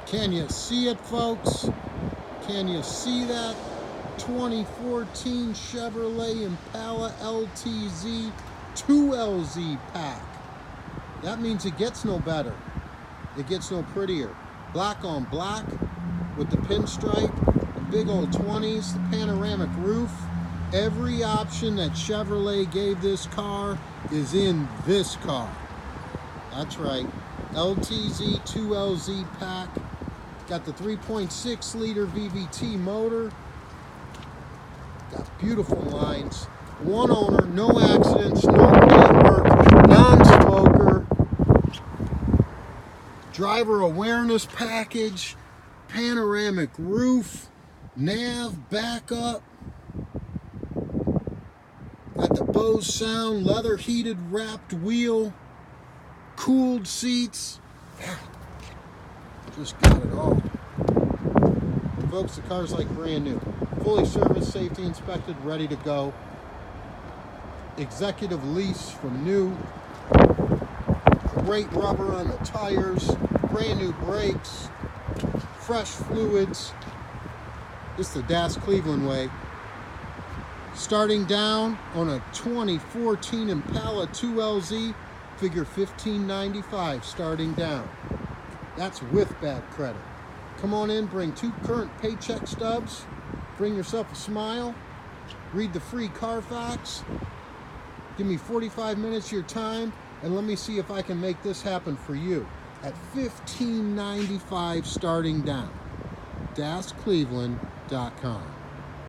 Can you see it, folks? Can you see that? 2014 Chevrolet Impala LTZ 2LZ pack. That means it gets no better. It gets no prettier. Black on black with the pinstripe, the big old 20s, the panoramic roof. Every option that Chevrolet gave this car is in this car. That's right. LTZ 2LZ pack. Got the 3.6 liter VVT motor. Got beautiful lines. One owner, no accidents, no paint work, non-smoker. Driver awareness package, panoramic roof, nav backup. Got the Bose sound, leather heated wrapped wheel, cooled seats. Just got it all. Folks, the car's like brand new. Fully serviced, safety inspected, ready to go. Executive lease from new. Great rubber on the tires. Brand new brakes. Fresh fluids. It's the Das Cleveland way. Starting down on a 2014 Impala 2LZ, figure $1,595 starting down. That's with bad credit. Come on in, bring 2 current paycheck stubs, bring yourself a smile, read the free Carfax, give me 45 minutes of your time, and let me see if I can make this happen for you at $1,595 starting down. DasCleveland.com.